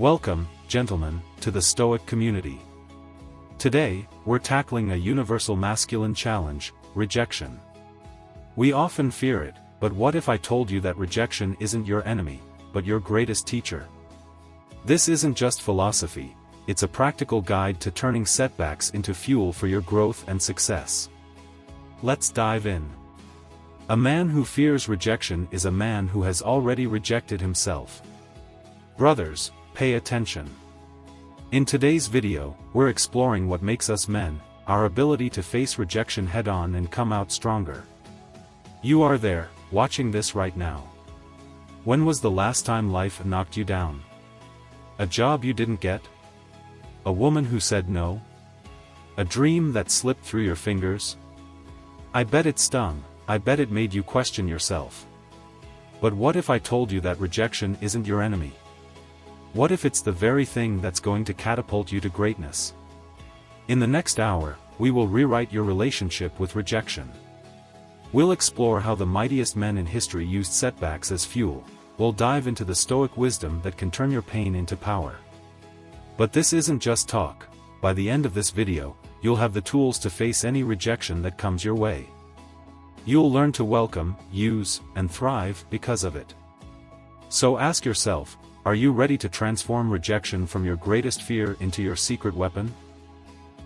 Welcome, gentlemen, to the Stoic community. Today, we're tackling a universal masculine challenge, rejection. We often fear it, but what if I told you that rejection isn't your enemy, but your greatest teacher? This isn't just philosophy, it's a practical guide to turning setbacks into fuel for your growth and success. Let's dive in. A man who fears rejection is a man who has already rejected himself. Brothers, pay attention. In today's video, we're exploring what makes us men, our ability to face rejection head-on and come out stronger. You are there, watching this right now. When was the last time life knocked you down? A job you didn't get? A woman who said no? A dream that slipped through your fingers? I bet it stung, I bet it made you question yourself. But what if I told you that rejection isn't your enemy? What if it's the very thing that's going to catapult you to greatness? In the next hour, we will rewrite your relationship with rejection. We'll explore how the mightiest men in history used setbacks as fuel. We'll dive into the Stoic wisdom that can turn your pain into power. But this isn't just talk. By the end of this video, you'll have the tools to face any rejection that comes your way. You'll learn to welcome, use, and thrive because of it. So ask yourself, are you ready to transform rejection from your greatest fear into your secret weapon?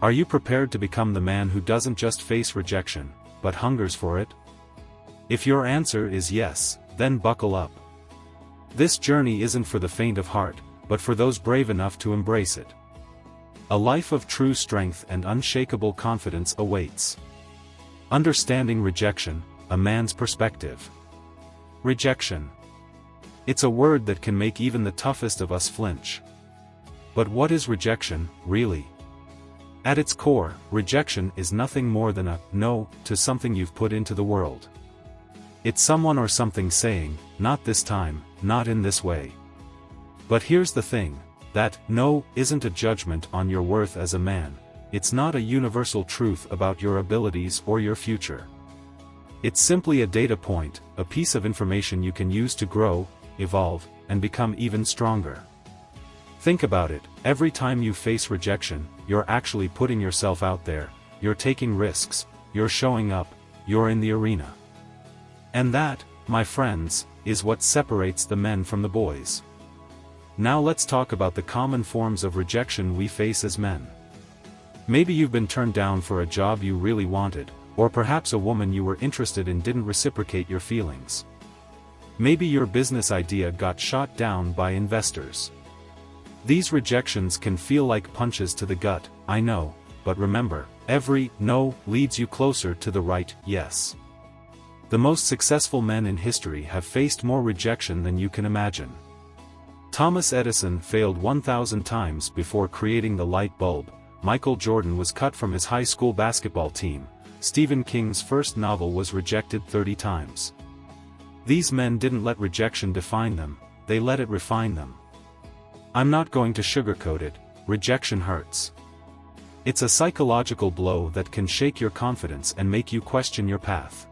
Are you prepared to become the man who doesn't just face rejection, but hungers for it? If your answer is yes, then buckle up. This journey isn't for the faint of heart, but for those brave enough to embrace it. A life of true strength and unshakable confidence awaits. Understanding rejection, a man's perspective. Rejection. It's a word that can make even the toughest of us flinch. But what is rejection, really? At its core, rejection is nothing more than a no to something you've put into the world. It's someone or something saying, not this time, not in this way. But here's the thing, that no isn't a judgment on your worth as a man. It's not a universal truth about your abilities or your future. It's simply a data point, a piece of information you can use to grow, evolve, and become even stronger. Think about it, every time you face rejection, you're actually putting yourself out there, you're taking risks, you're showing up, you're in the arena. And that, my friends, is what separates the men from the boys. Now let's talk about the common forms of rejection we face as men. Maybe you've been turned down for a job you really wanted, or perhaps a woman you were interested in didn't reciprocate your feelings. Maybe your business idea got shot down by investors. These rejections can feel like punches to the gut, I know, but remember, every no leads you closer to the right yes. The most successful men in history have faced more rejection than you can imagine. Thomas Edison failed 1,000 times before creating the light bulb. Michael Jordan was cut from his high school basketball team. Stephen King's first novel was rejected 30 times. These men didn't let rejection define them, they let it refine them. I'm not going to sugarcoat it, rejection hurts. It's a psychological blow that can shake your confidence and make you question your path.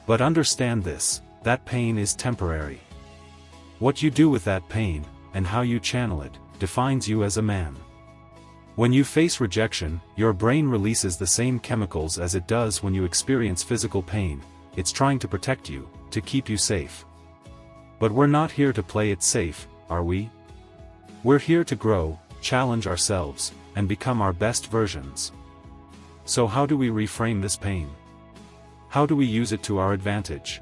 But understand this, that pain is temporary. What you do with that pain, and how you channel it, defines you as a man. When you face rejection, your brain releases the same chemicals as it does when you experience physical pain. It's trying to protect you, to keep you safe. But we're not here to play it safe, are we? We're here to grow, challenge ourselves, and become our best versions. So how do we reframe this pain? How do we use it to our advantage?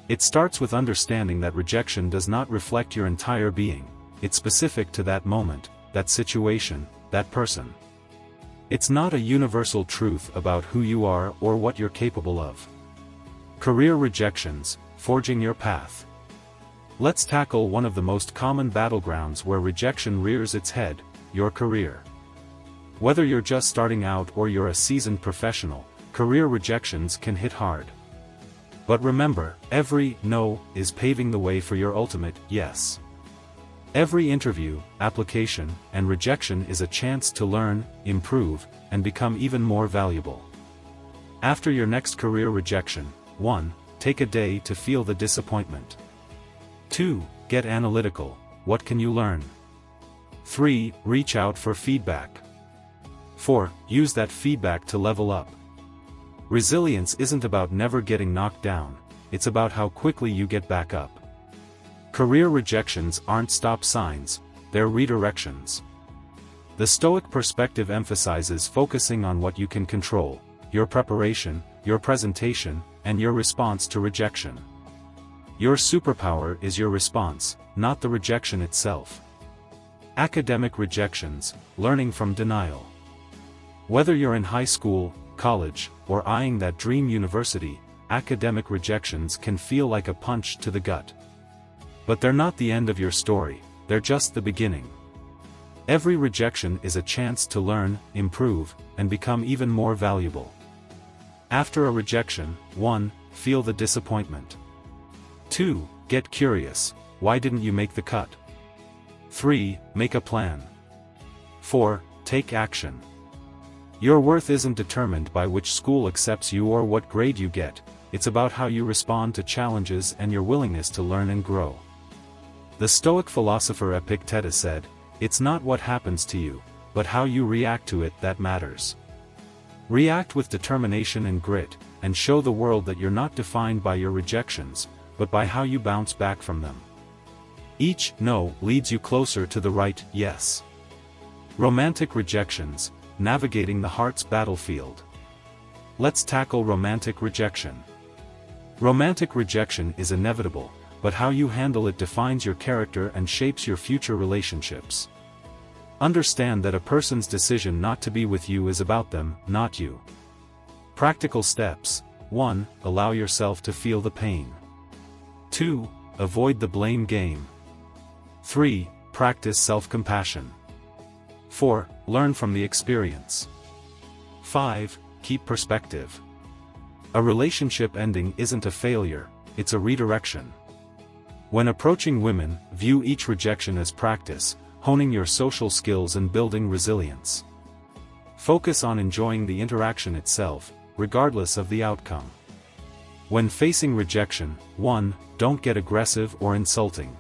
It starts with understanding that rejection does not reflect your entire being. It's specific to that moment, that situation, that person. It's not a universal truth about who you are or what you're capable of. Career rejections, forging your path. Let's tackle one of the most common battlegrounds where rejection rears its head, your career. Whether you're just starting out or you're a seasoned professional, career rejections can hit hard. But remember, every no is paving the way for your ultimate yes. Every interview, application, and rejection is a chance to learn, improve, and become even more valuable. After your next career rejection, 1. Take a day to feel the disappointment. 2. Get analytical. What can you learn? 3. Reach out for feedback. 4. Use that feedback to level up. Resilience isn't about never getting knocked down, it's about how quickly you get back up. Career rejections aren't stop signs, they're redirections. The Stoic perspective emphasizes focusing on what you can control: your preparation, your presentation, and your response to rejection. Your superpower is your response, not the rejection itself. Academic rejections, learning from denial. Whether you're in high school, college, or eyeing that dream university, academic rejections can feel like a punch to the gut. But they're not the end of your story, they're just the beginning. Every rejection is a chance to learn, improve, and become even more valuable. After a rejection, 1. Feel the disappointment. 2. Get curious: why didn't you make the cut? 3. Make a plan. 4. Take action. Your worth isn't determined by which school accepts you or what grade you get, it's about how you respond to challenges and your willingness to learn and grow. The Stoic philosopher Epictetus said, "It's not what happens to you, but how you react to it that matters." React with determination and grit, and show the world that you're not defined by your rejections, but by how you bounce back from them. Each no leads you closer to the right yes. Romantic rejections, navigating the heart's battlefield. Let's tackle romantic rejection. Romantic rejection is inevitable, but how you handle it defines your character and shapes your future relationships. Understand that a person's decision not to be with you is about them, not you. Practical steps: 1. Allow yourself to feel the pain. 2. Avoid the blame game. 3. Practice self-compassion. 4. Learn from the experience. 5. Keep perspective. A relationship ending isn't a failure, it's a redirection. When approaching women, view each rejection as practice, honing your social skills and building resilience. Focus on enjoying the interaction itself, regardless of the outcome. When facing rejection, 1. Don't get aggressive or insulting.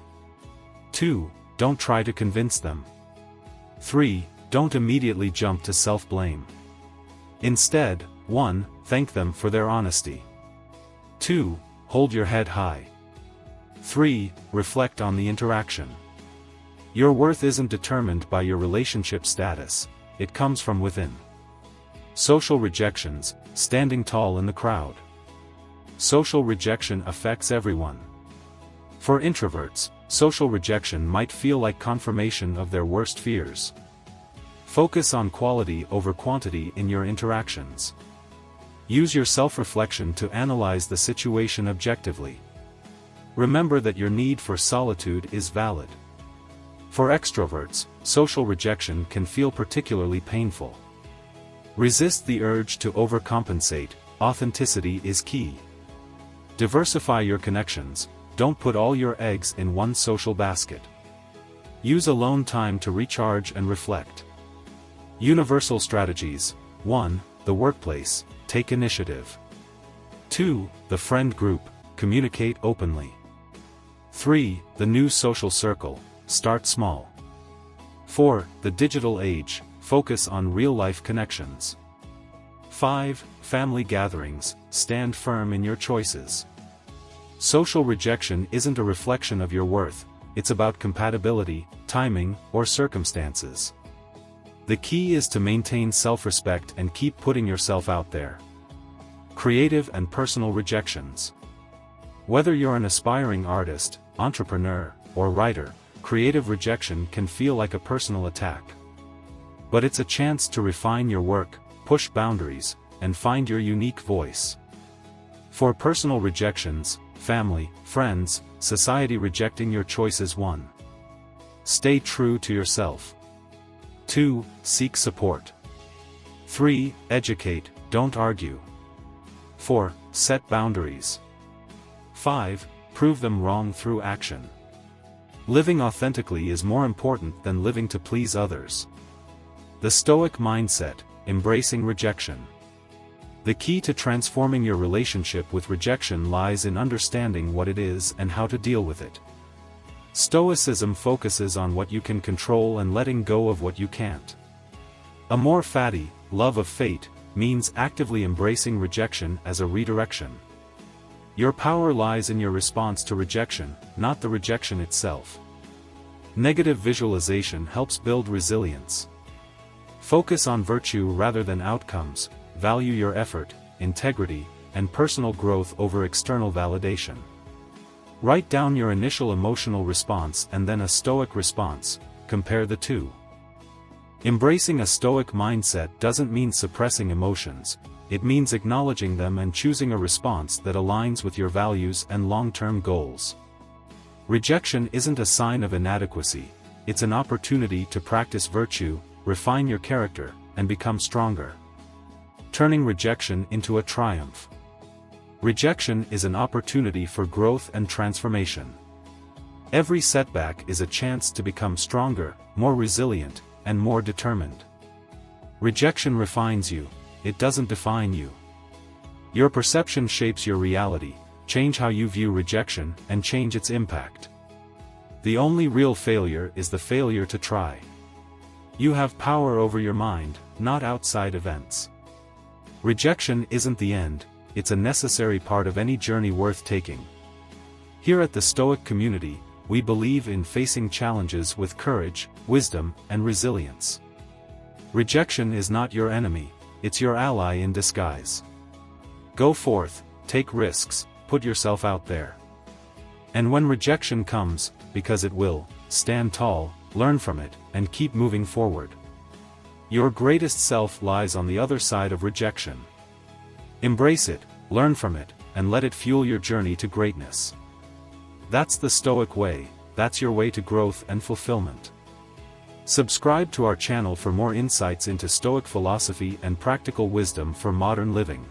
2. Don't try to convince them. 3. Don't immediately jump to self-blame. Instead, 1. Thank them for their honesty. 2. Hold your head high. 3. Reflect on the interaction. Your worth isn't determined by your relationship status, it comes from within. Social rejections, standing tall in the crowd. Social rejection affects everyone. For introverts, social rejection might feel like confirmation of their worst fears. Focus on quality over quantity in your interactions. Use your self-reflection to analyze the situation objectively. Remember that your need for solitude is valid. For extroverts, social rejection can feel particularly painful. Resist the urge to overcompensate, authenticity is key. Diversify your connections, don't put all your eggs in one social basket. Use alone time to recharge and reflect. Universal strategies: 1. The workplace, take initiative. 2. The friend group, communicate openly. 3. The new social circle, start small. 4. The digital age, focus on real-life connections. 5. Family gatherings, stand firm in your choices. Social rejection isn't a reflection of your worth, it's about compatibility, timing, or circumstances. The key is to maintain self-respect and keep putting yourself out there. Creative and personal rejections. Whether you're an aspiring artist, entrepreneur, or writer, creative rejection can feel like a personal attack. But it's a chance to refine your work, push boundaries, and find your unique voice. For personal rejections, family, friends, society rejecting your choices: 1. Stay true to yourself. 2. Seek support. 3. Educate, don't argue. 4. Set boundaries. 5. Prove them wrong through action. Living authentically is more important than living to please others. The Stoic mindset, embracing rejection. The key to transforming your relationship with rejection lies in understanding what it is and how to deal with it. Stoicism focuses on what you can control and letting go of what you can't. Amor fati, love of fate, means actively embracing rejection as a redirection. Your power lies in your response to rejection, not the rejection itself. Negative visualization helps build resilience. Focus on virtue rather than outcomes, value your effort, integrity, and personal growth over external validation. Write down your initial emotional response and then a stoic response, compare the two. Embracing a stoic mindset doesn't mean suppressing emotions, it means acknowledging them and choosing a response that aligns with your values and long-term goals. Rejection isn't a sign of inadequacy, it's an opportunity to practice virtue, refine your character, and become stronger. Turning rejection into a triumph. Rejection is an opportunity for growth and transformation. Every setback is a chance to become stronger, more resilient, and more determined. Rejection refines you, it doesn't define you. Your perception shapes your reality, change how you view rejection and change its impact. The only real failure is the failure to try. You have power over your mind, not outside events. Rejection isn't the end, it's a necessary part of any journey worth taking. Here at the Stoic community, we believe in facing challenges with courage, wisdom, and resilience. Rejection is not your enemy, it's your ally in disguise. Go forth, take risks, put yourself out there. And when rejection comes, because it will, stand tall, learn from it, and keep moving forward. Your greatest self lies on the other side of rejection. Embrace it, learn from it, and let it fuel your journey to greatness. That's the Stoic way, that's your way to growth and fulfillment. Subscribe to our channel for more insights into Stoic philosophy and practical wisdom for modern living.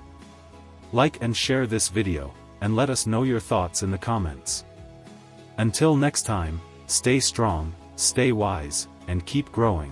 Like and share this video, and let us know your thoughts in the comments. Until next time, stay strong, stay wise, and keep growing.